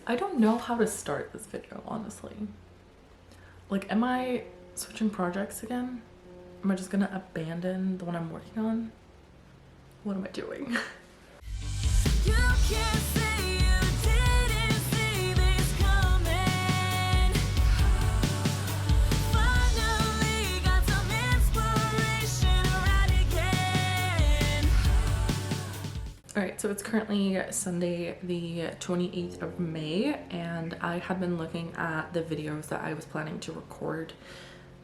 I don't know how to start this video, honestly. Like, am I switching projects again? Am I just gonna abandon the one I'm working on? What am I doing? You can't say you didn't see this coming. Finally got some inspiration right again. Alright, so it's currently Sunday the 28th of May, and I had been looking at the videos that I was planning to record,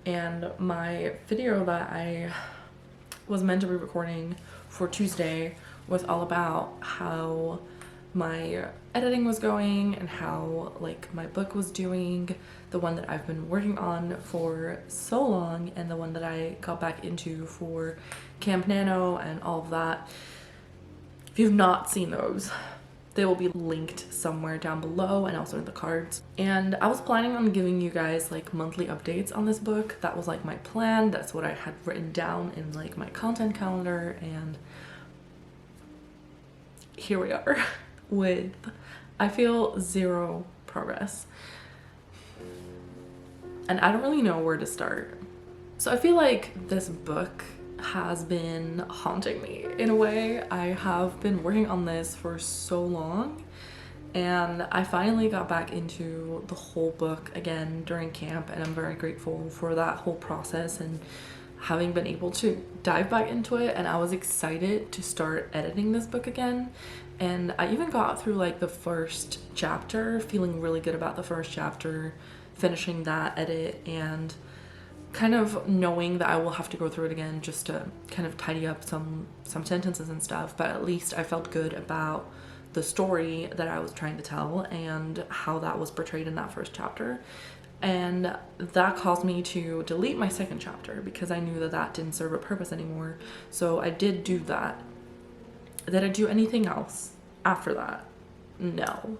and my video that I was meant to be recording for Tuesday was all about how my editing was going and how like my book was doing, the one that I've been working on for so long and the one that I got back into for Camp Nano and all of that. If you've not seen those, they will be linked somewhere down below and also in the cards. And I was planning on giving you guys like monthly updates on this book. That was like my plan. That's what I had written down in like my content calendar, and here we are with, I feel, zero progress. And I don't really know where to start. So I feel like this book has been haunting me in a way. I have been working on this for so long, and I finally got back into the whole book again during camp, and I'm very grateful for that whole process and having been able to dive back into it. And I was excited to start editing this book again, and I even got through like the first chapter, feeling really good about the first chapter, finishing that edit and kind of knowing that I will have to go through it again just to kind of tidy up some sentences and stuff, but at least I felt good about the story that I was trying to tell and how that was portrayed in that first chapter. And that caused me to delete my second chapter because I knew that that didn't serve a purpose anymore. So I did do that. Did I do anything else after that? No.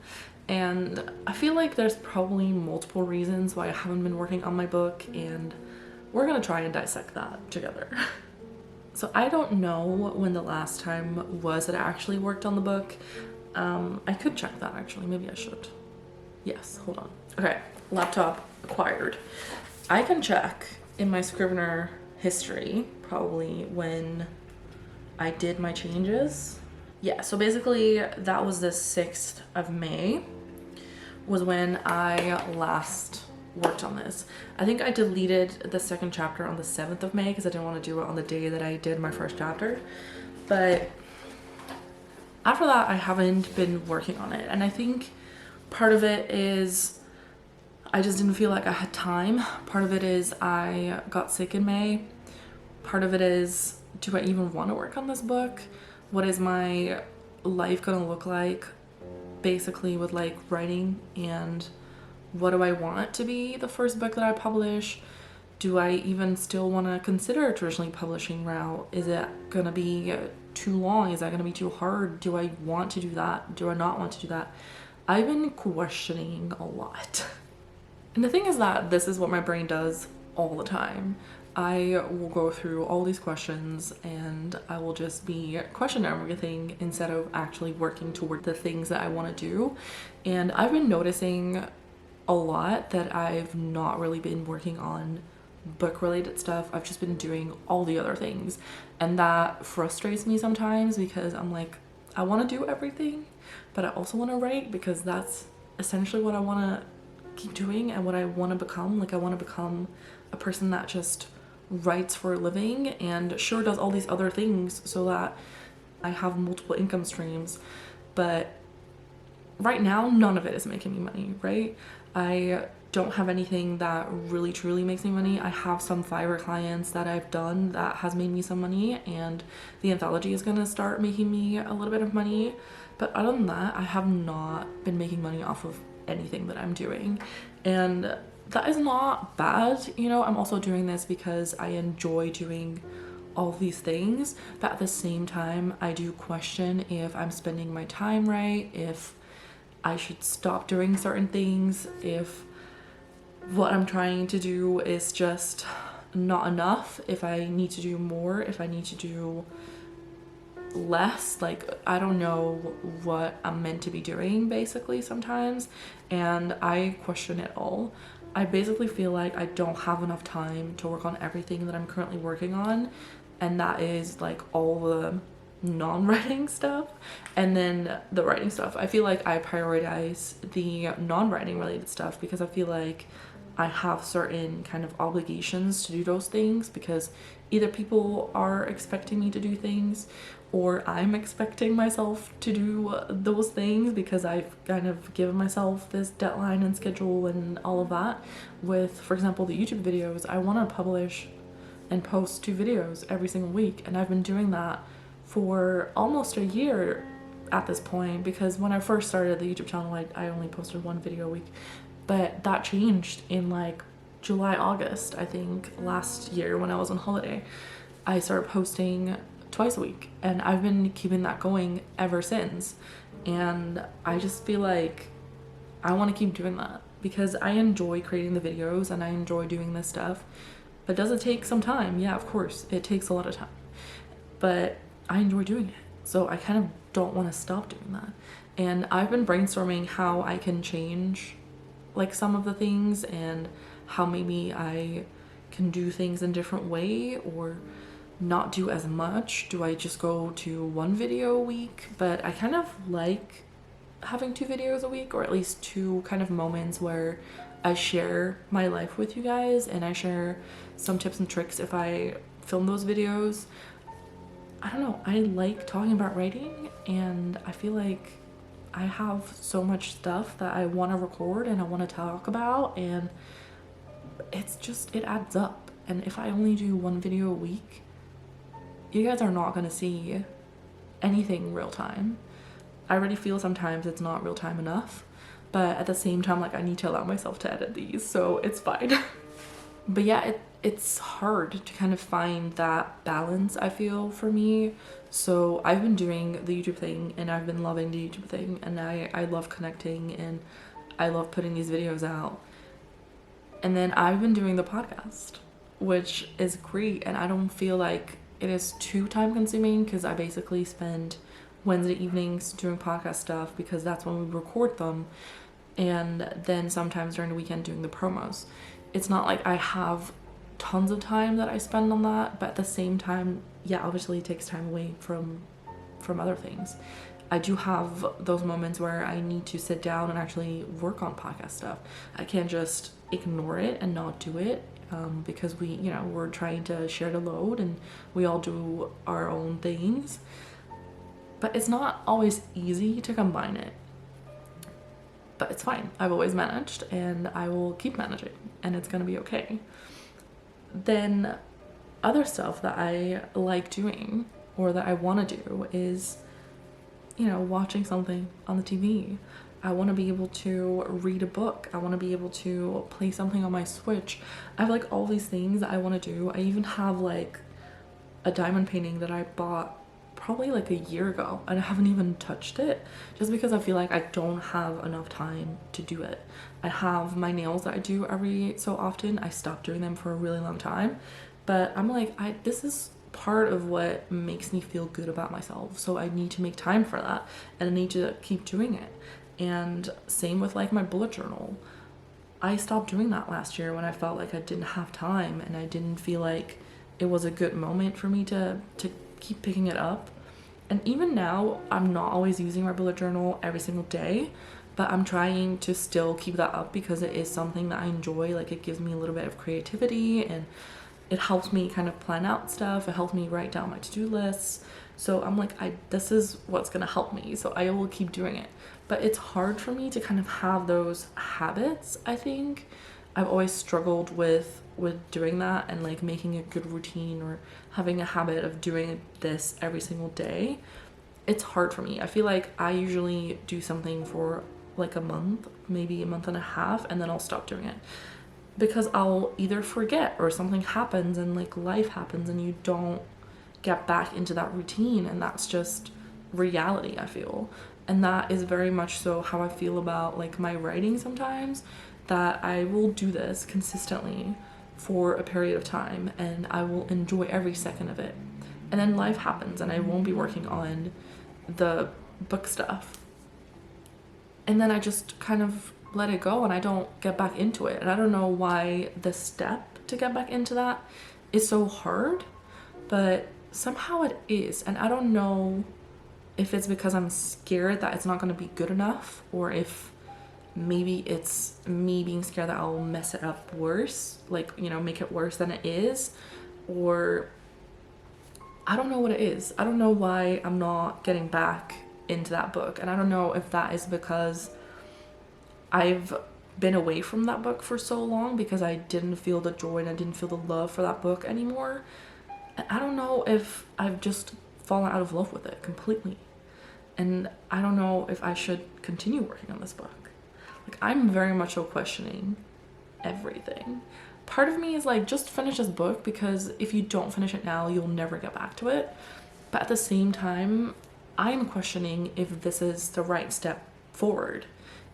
And I feel like there's probably multiple reasons why I haven't been working on my book, and we're gonna try and dissect that together. So I don't know when the last time was that I actually worked on the book. I could check that actually, maybe I should. Yes, hold on. Okay, laptop acquired. I can check in my Scrivener history probably when I did my changes. Yeah, so basically that was the 6th of May was when I last worked on this. I think I deleted the second chapter on the 7th of May because I didn't want to do it on the day that I did my first chapter. But after that, I haven't been working on it. And I think part of it is I just didn't feel like I had time. Part of it is I got sick in May. Part of it is, do I even want to work on this book? What is my life gonna look like basically with like writing, and what do I want it to be the first book that I publish? Do I even still want to consider a traditionally publishing route? Is it gonna be too long? Is that gonna be too hard? Do I want to do that? Do I not want to do that? I've been questioning a lot. And the thing is that this is what my brain does all the time. I will go through all these questions and I will just be questioning everything instead of actually working toward the things that I want to do. And I've been noticing a lot that I've not really been working on book related stuff. I've just been doing all the other things, and that frustrates me sometimes because I'm like, I want to do everything, but I also want to write because that's essentially what I want to keep doing and what I want to become. Like, I want to become a person that just writes for a living and sure does all these other things so that I have multiple income streams. But right now, none of it is making me money, right? I don't have anything that really truly makes me money. I have some Fiverr clients that I've done that has made me some money, and the Anthology is gonna start making me a little bit of money. But other than that, I have not been making money off of anything that I'm doing. And that is not bad, you know. I'm also doing this because I enjoy doing all of these things, but at the same time I do question if I'm spending my time right, if I should stop doing certain things, if what I'm trying to do is just not enough, if I need to do more, if I need to do less. Like, I don't know what I'm meant to be doing basically sometimes, and I question it all. I basically feel like I don't have enough time to work on everything that I'm currently working on, and that is like all the non-writing stuff and then the writing stuff. I feel like I prioritize the non-writing related stuff because I feel like I have certain kind of obligations to do those things, because either people are expecting me to do things or I'm expecting myself to do those things, because I've kind of given myself this deadline and schedule and all of that. With, for example, the YouTube videos, I want to publish and post 2 videos every single week, and I've been doing that for almost a year at this point, because when I first started the YouTube channel, I only posted 1 video a week. But that changed in like July, August, I think, last year when I was on holiday. I started posting twice a week, and I've been keeping that going ever since. And I just feel like I want to keep doing that because I enjoy creating the videos and I enjoy doing this stuff. But does it take some time? Yeah, of course, it takes a lot of time. But I enjoy doing it, so I kind of don't want to stop doing that. And I've been brainstorming how I can change like some of the things, and how maybe I can do things in a different way or not do as much. Do I just go to 1 video a week? But I kind of like having 2 videos a week, or at least 2 kind of moments where I share my life with you guys and I share some tips and tricks if I film those videos. I don't know, I like talking about writing, and I feel like I have so much stuff that I want to record and I want to talk about, and it's just, it adds up. And if I only do 1 video a week, you guys are not going to see anything real time. I already feel sometimes it's not real time enough, but at the same time, like, I need to allow myself to edit these, so it's fine. But yeah, it's hard to kind of find that balance, I feel, for me. So I've been doing the YouTube thing, and I've been loving the YouTube thing, and I love connecting, and I love putting these videos out. And then I've been doing the podcast, which is great, and I don't feel like it is too time consuming, because I basically spend Wednesday evenings doing podcast stuff because that's when we record them, and then sometimes during the weekend doing the promos. It's not like I have tons of time that I spend on that, but at the same time, yeah, obviously it takes time away from other things. I do have those moments where I need to sit down and actually work on podcast stuff. I can't just ignore it and not do it, because we're trying to share the load and we all do our own things. But it's not always easy to combine it. But it's fine. I've always managed, and I will keep managing, and it's gonna be okay. Then other stuff that I like doing, or that I want to do, is, watching something on the TV. I want to be able to read a book. I want to be able to play something on my Switch. I have like all these things that I want to do. I even have like a diamond painting that I bought probably like a year ago, and I haven't even touched it, just because I feel like I don't have enough time to do it. I have my nails that I do every so often. I stopped doing them for a really long time, but I'm like, this is part of what makes me feel good about myself, so I need to make time for that, and I need to keep doing it. And same with like my bullet journal. I stopped doing that last year when I felt like I didn't have time, and I didn't feel like it was a good moment for me to keep picking it up. And even now, I'm not always using my bullet journal every single day, but I'm trying to still keep that up because it is something that I enjoy. Like, it gives me a little bit of creativity, and it helps me kind of plan out stuff. It helps me write down my to-do lists. So I'm like, this is what's gonna help me, so I will keep doing it. But it's hard for me to kind of have those habits, I think. I've always struggled with doing that, and like making a good routine or having a habit of doing this every single day. It's hard for me. I feel like I usually do something for like a month, maybe a month and a half, and then I'll stop doing it, because I'll either forget or something happens, and like life happens, and you don't get back into that routine, and that's just reality, I feel. And that is very much so how I feel about like my writing sometimes, that I will do this consistently for a period of time, and I will enjoy every second of it. and then life happens and I won't be working on the book stuff. And then I just kind of let it go and I don't get back into it. And I don't know why the step to get back into that is so hard, but somehow it is. And I don't know if it's because I'm scared that it's not going to be good enough, or if maybe it's me being scared that I'll mess it up worse, like, you know, make it worse than it is, or I don't know what it is. I don't know why I'm not getting back into that book. And I don't know if that is because I've been away from that book for so long because I didn't feel the joy and I didn't feel the love for that book anymore. And I don't know if I've just fallen out of love with it completely. And I don't know if I should continue working on this book. Like, I'm very much so questioning everything. Part of me is like, just finish this book, because if you don't finish it now, you'll never get back to it. But at the same time, I'm questioning if this is the right step forward,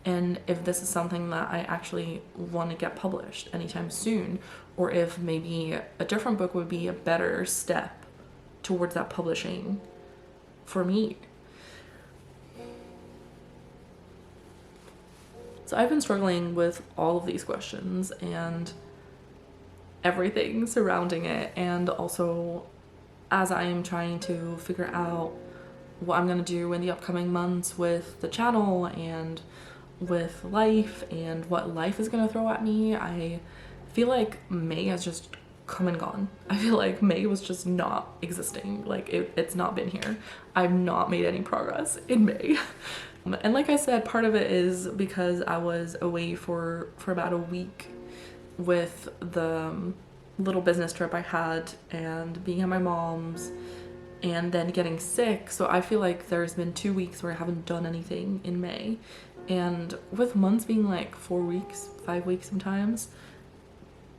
and if this is something that I actually want to get published anytime soon, or if maybe a different book would be a better step towards that publishing for me. So I've been struggling with all of these questions and everything surrounding it, and also as I am trying to figure out what I'm gonna do in the upcoming months with the channel and with life, and what life is gonna throw at me. I feel like May has just come and gone. I feel like May was just not existing. Like, it's not been here. I've not made any progress in May. And like I said, part of it is because I was away for about a week with the little business trip I had and being at my mom's and then getting sick. So I feel like there's been 2 weeks where I haven't done anything in May. And with months being like 4 weeks, 5 weeks sometimes,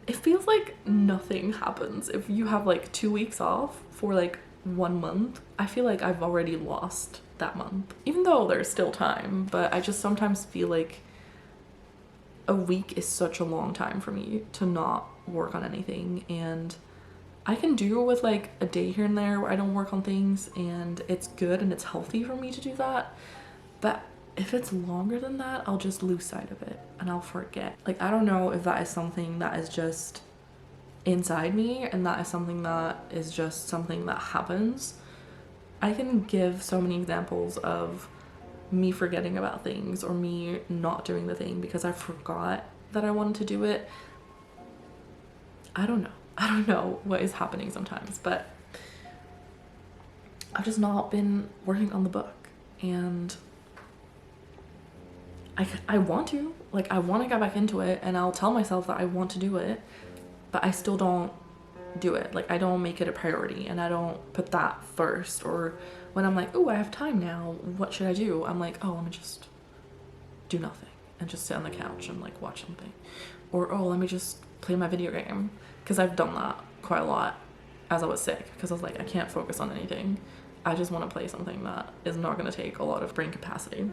it feels like nothing happens. If you have like 2 weeks off for like 1 month, I feel like I've already lost that month, even though there's still time. But I just sometimes feel like a week is such a long time for me to not work on anything, and I can do with like a day here and there where I don't work on things, and it's good and it's healthy for me to do that. But if it's longer than that, I'll just lose sight of it and I'll forget. Like, I don't know if that is something that is just inside me and that is something that is just something that happens. I can give so many examples of me forgetting about things or me not doing the thing because I forgot that I wanted to do it. I don't know what is happening sometimes, but I've just not been working on the book, and I want to, like, I want to get back into it, and I'll tell myself that I want to do it, but I still don't do it. Like, I don't make it a priority, and I don't put that first. Or when I'm like, oh, I have time now, what should I do? I'm like, oh, let me just do nothing and just sit on the couch and like watch something. Or, oh, let me just play my video game, because I've done that quite a lot as I was sick, because I was like, I can't focus on anything. I just want to play something that is not going to take a lot of brain capacity.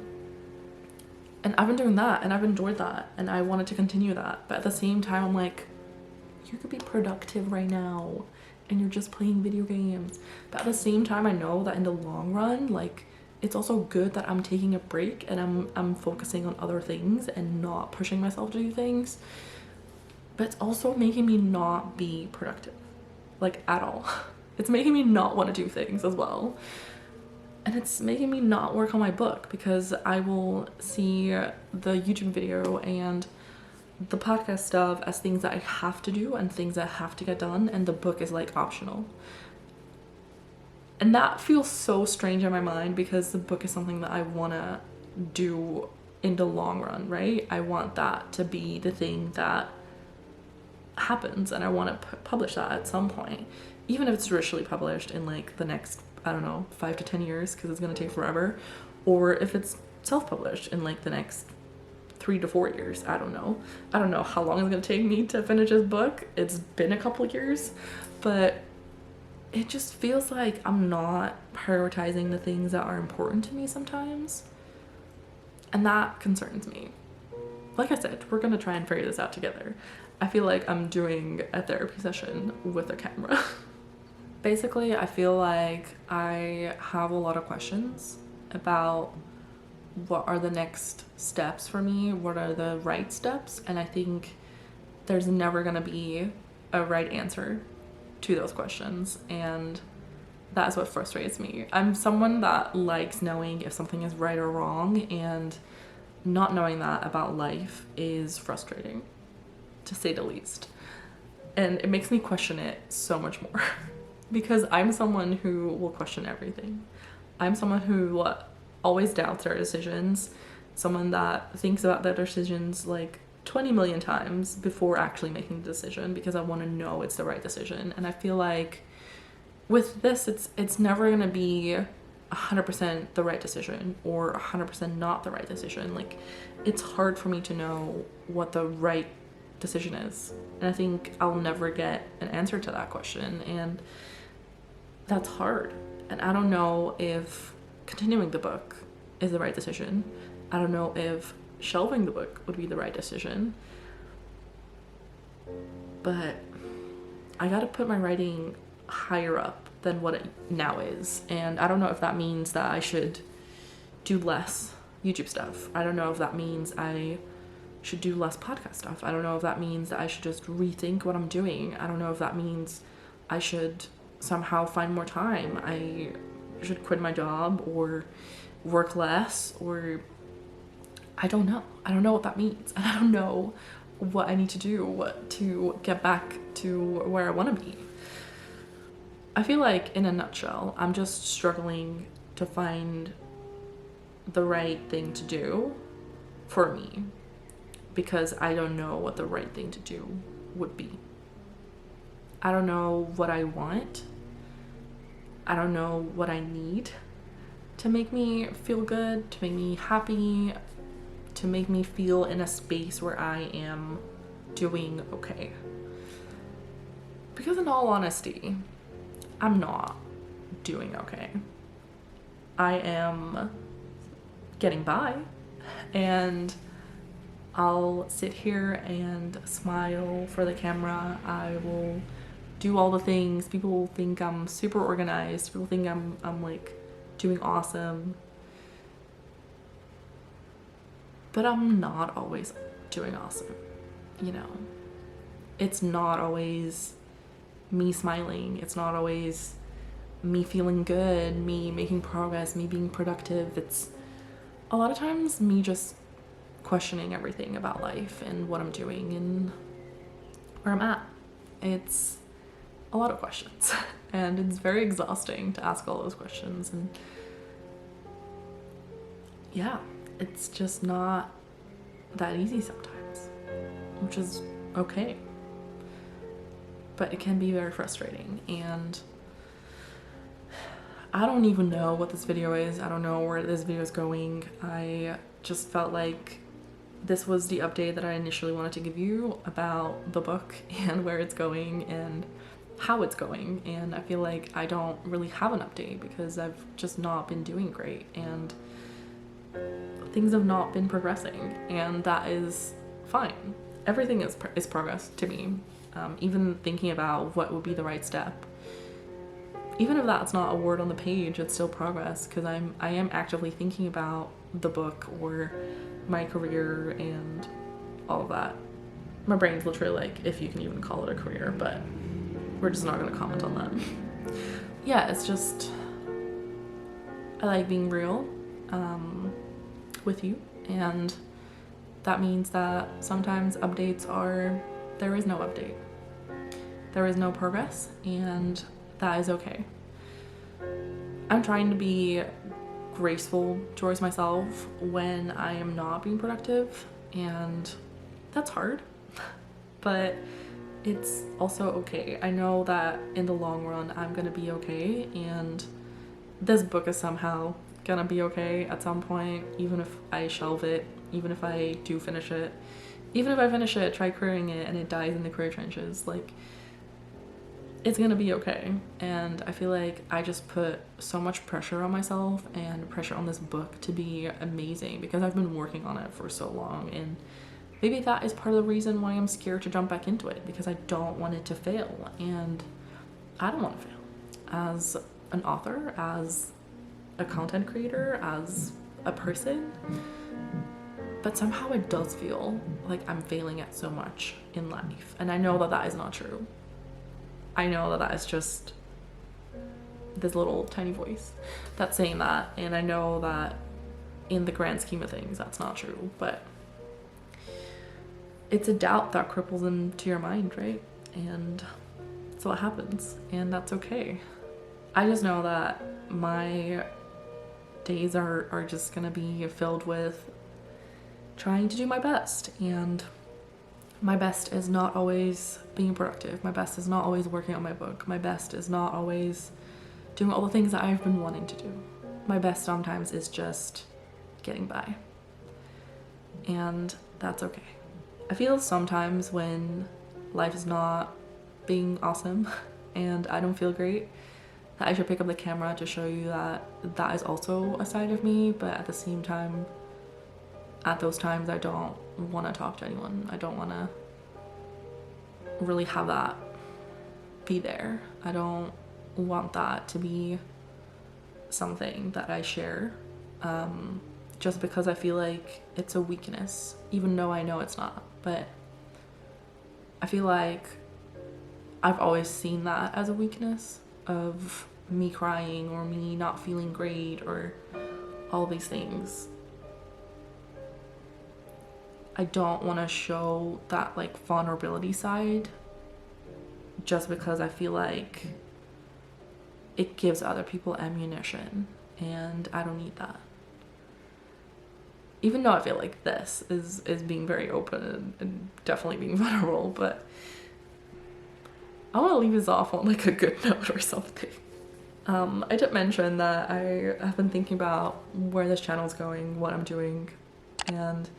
And I've been doing that, and I've enjoyed that, and I wanted to continue that. But at the same time, I'm like, you could be productive right now and you're just playing video games. But at the same time, I know that in the long run, like, it's also good that I'm taking a break and I'm focusing on other things and not pushing myself to do things. But it's also making me not be productive, like, at all. It's making me not want to do things as well. And it's making me not work on my book, because I will see the YouTube video and the podcast stuff as things that I have to do and things that have to get done, and the book is like optional. And that feels so strange in my mind, because the book is something that I want to do in the long run, right? I want that to be the thing that happens, and I want to publish that at some point, even if it's traditionally published in like the next, I don't know, 5 to 10 years, because it's going to take forever, or if it's self-published in like the next 3 to 4 years. I don't know how long it's going to take me to finish this book. It's been a couple of years, but it just feels like I'm not prioritizing the things that are important to me sometimes, and that concerns me. Like I said, we're going to try and figure this out together. I feel like I'm doing a therapy session with a camera. Basically, I feel like I have a lot of questions about what are the next steps for me, what are the right steps, and I think there's never gonna be a right answer to those questions, and that's what frustrates me. I'm someone that likes knowing if something is right or wrong, and not knowing that about life is frustrating, to say the least. And it makes me question it so much more because I'm someone who will question everything. I'm someone who always doubts their decisions, someone that thinks about their decisions like 20 million times before actually making the decision because I want to know it's the right decision. And I feel like with this, it's never gonna be 100% the right decision or 100% not the right decision. Like, it's hard for me to know what the right decision is, and I think I'll never get an answer to that question, and that's hard. And I don't know if continuing the book is the right decision. I don't know if shelving the book would be the right decision, but I gotta put my writing higher up than what it now is. And I don't know if that means that I should do less YouTube stuff. I don't know if that means I should do less podcast stuff. I don't know if that means that I should just rethink what I'm doing. I don't know if that means I should somehow find more time. I should quit my job or work less, or I don't know. I don't know what that means. And I don't know what I need to do to get back to where I want to be. I feel like, in a nutshell, I'm just struggling to find the right thing to do for me because I don't know what the right thing to do would be. I don't know what I want. I don't know what I need to make me feel good, to make me happy, to make me feel in a space where I am doing okay. Because in all honesty, I'm not doing okay. I am getting by, and I'll sit here and smile for the camera. I will do all the things. People will think I'm super organized. People think I'm like doing awesome. But I'm not always doing awesome, you know. It's not always me smiling. It's not always me feeling good, me making progress, me being productive. It's a lot of times me just questioning everything about life and what I'm doing and where I'm at. It's a lot of questions and it's very exhausting to ask all those questions, and yeah, it's just not that easy sometimes, which is okay. But it can be very frustrating, and I don't even know what this video is. I don't know where this video is going. I just felt like this was the update that I initially wanted to give you about the book and where it's going and how it's going. And I feel like I don't really have an update because I've just not been doing great and things have not been progressing, and that is fine. Everything is progress to me. Even thinking about what would be the right step, even if that's not a word on the page, it's still progress because I am actively thinking about the book or my career and all of that. My brain's literally like, if you can even call it a career, but we're just not going to comment on that. Yeah, it's just, I like being real with you, and that means that sometimes updates are, there is no update. There is no progress, and that is okay. I'm trying to be graceful towards myself when I am not being productive, and that's hard, but it's also okay. I know that in the long run I'm gonna be okay, and this book is somehow gonna be okay at some point, even if I shelve it, even if I do finish it, even if I finish it, try querying it, and it dies in the career trenches. Like, it's gonna be okay. And I feel like I just put so much pressure on myself and pressure on this book to be amazing because I've been working on it for so long, and maybe that is part of the reason why I'm scared to jump back into it, because I don't want it to fail, and I don't want to fail. as an author, as a content creator, as a person. But somehow it does feel like I'm failing at so much in life. And I know that that is not true. I know that that is just this little tiny voice that's saying that. And I know that in the grand scheme of things, that's not true. But it's a doubt that cripples into your mind, right? And so what happens. And that's okay. I just know that my days are just gonna be filled with trying to do my best, and my best is not always being productive. My best is not always working on my book. My best is not always doing all the things that I've been wanting to do. My best sometimes is just getting by, and that's okay. I feel sometimes when life is not being awesome and I don't feel great, that I should pick up the camera to show you that that is also a side of me, but at the same time, at those times I don't want to talk to anyone. I don't want to really have that be there. I don't want that to be something that I share, just because I feel like it's a weakness, even though I know it's not. But I feel like I've always seen that as a weakness, of me crying or me not feeling great or all these things. I don't want to show that like vulnerability side just because I feel like it gives other people ammunition, and I don't need that. Even though I feel like this is being very open and definitely being vulnerable, but I want to leave this off on like a good note or something. I did mention that I have been thinking about where this channel is going, what I'm doing, and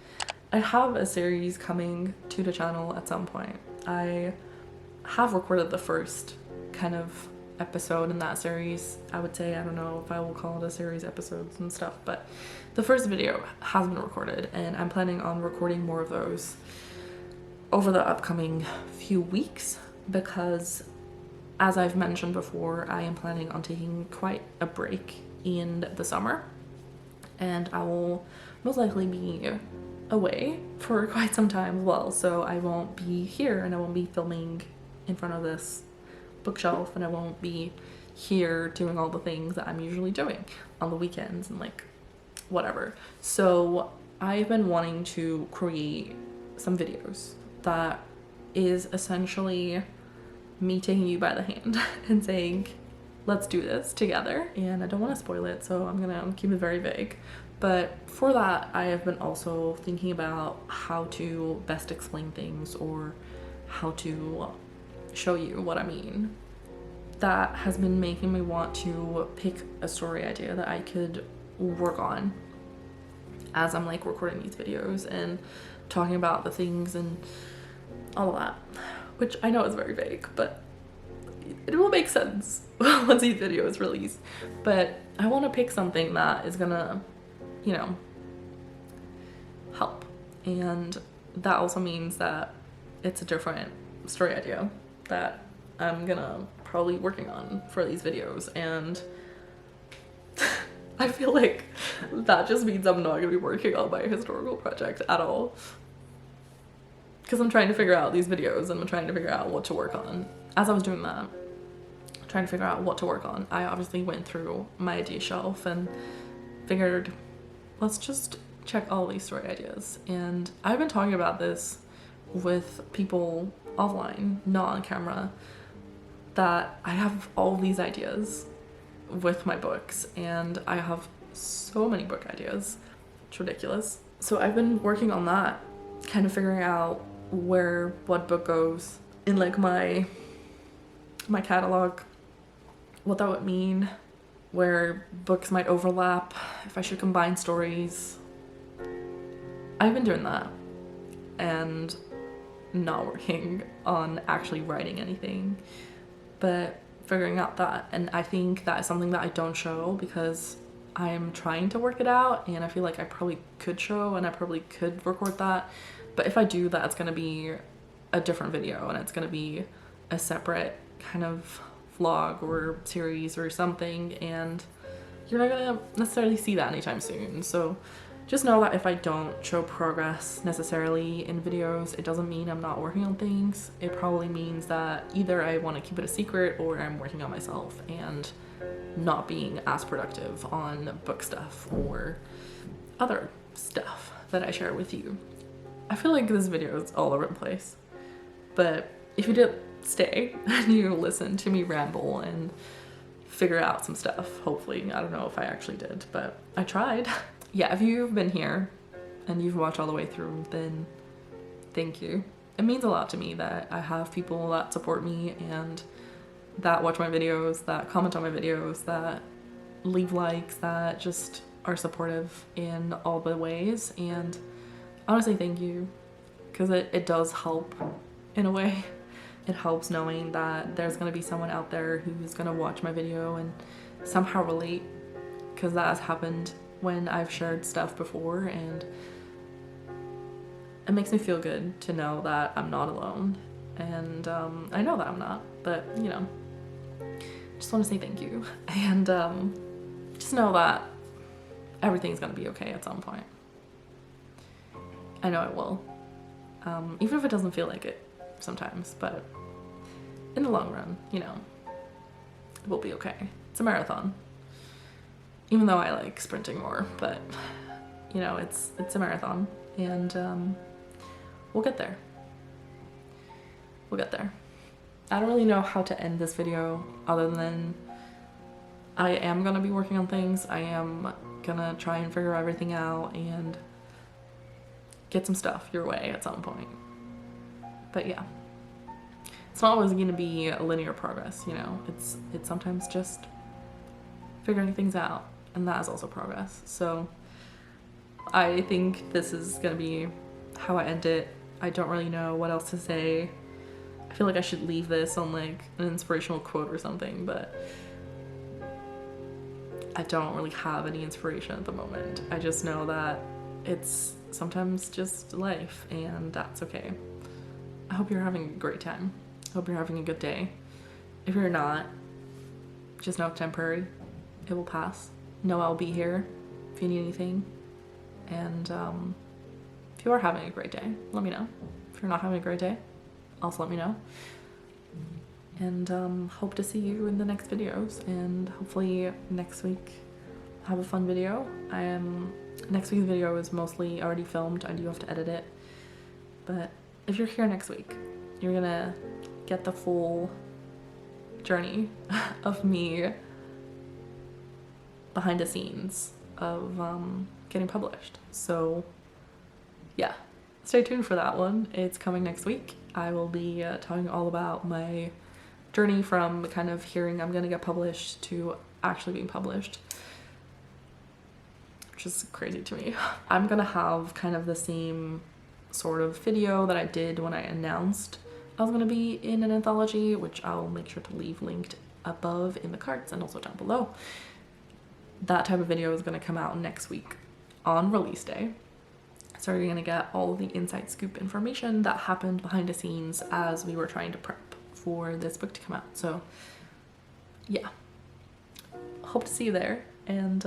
I have a series coming to the channel at some point. I have recorded the first kind of episode in that series. I would say, I don't know if I will call it a series, episodes and stuff, but the first video has been recorded, and I'm planning on recording more of those over the upcoming few weeks, because as I've mentioned before, I am planning on taking quite a break in the summer, and I will most likely be away for quite some time as well. So I won't be here, and I won't be filming in front of this bookshelf, and I won't be here doing all the things that I'm usually doing on the weekends and like whatever. So I've been wanting to create some videos that is essentially me taking you by the hand and saying, let's do this together. And I don't want to spoil it, so I'm gonna keep it very vague. But for that, I have been also thinking about how to best explain things, or how to show you what I mean. That has been making me want to pick a story idea that I could work on as I'm like recording these videos and talking about the things and all of that, which I know is very vague, but it will make sense once these videos release. But I want to pick something that is gonna, you know, help, and that also means that it's a different story idea that I'm gonna probably working on for these videos. And I feel like that just means I'm not gonna be working on my historical project at all, because I'm trying to figure out these videos, and I'm trying to figure out what to work on. As I was doing that, trying to figure out what to work on, I obviously went through my idea shelf and figured, let's just check all these story ideas. And I've been talking about this with people offline, not on camera, that I have all these ideas with my books, and I have so many book ideas. It's ridiculous. So I've been working on that, kind of figuring out where what book goes in like my catalog, what that would mean, where books might overlap, if I should combine stories. I've been doing that and not working on actually writing anything, but figuring out that. And I think that is something that I don't show because I'm trying to work it out, and I feel like I probably could show and I probably could record that. But if I do that, it's gonna be a different video, and it's gonna be a separate kind of vlog or series or something, and you're not gonna necessarily see that anytime soon. So just know that if I don't show progress necessarily in videos, it doesn't mean I'm not working on things. It probably means that either I want to keep it a secret or I'm working on myself and not being as productive on book stuff or other stuff that I share with you. I feel like this video is all over the place, but if you did stay and you listen to me ramble and figure out some stuff, hopefully, I don't know if I actually did, but I tried. Yeah, if you've been here and you've watched all the way through, then thank you. It means a lot to me that I have people that support me and that watch my videos, that comment on my videos, that leave likes, that just are supportive in all the ways. And honestly, thank you, because it does help in a way. It helps knowing that there's gonna be someone out there who's gonna watch my video and somehow relate, because that has happened when I've shared stuff before, and it makes me feel good to know that I'm not alone. And I know that I'm not, but you know, just want to say thank you, and just know that everything's gonna be okay at some point. I know it will, even if it doesn't feel like it sometimes, but in the long run, you know, it will be okay. It's a marathon, even though I like sprinting more, but you know, it's a marathon, and we'll get there. We'll get there. I don't really know how to end this video other than I am gonna be working on things. I am gonna try and figure everything out and get some stuff your way at some point. But yeah, it's not always gonna be a linear progress, you know. It's sometimes just figuring things out, and that is also progress. So I think this is gonna be how I end it. I don't really know what else to say. I feel like I should leave this on like an inspirational quote or something, but I don't really have any inspiration at the moment. I just know that it's sometimes just life, and that's okay. I hope you're having a great time. I hope you're having a good day. If you're not, just know it's temporary. It will pass. Know I'll be here if you need anything. And if you are having a great day, let me know. If you're not having a great day, also let me know. And hope to see you in the next videos, and hopefully next week I'll have a fun video. Next week's video is mostly already filmed. I do have to edit it, but if you're here next week, you're gonna get the full journey of me behind the scenes of getting published. So yeah, stay tuned for that one. It's coming next week. I will be talking all about my journey from kind of hearing I'm gonna get published to actually being published, which is crazy to me. I'm gonna have kind of the same sort of video that I did when I announced I was gonna be in an anthology, which I'll make sure to leave linked above in the cards and also down below. That type of video is gonna come out next week on release day. So you're gonna get all of the inside scoop information that happened behind the scenes as we were trying to prep for this book to come out. So yeah, hope to see you there, and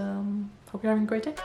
hope you're having a great day.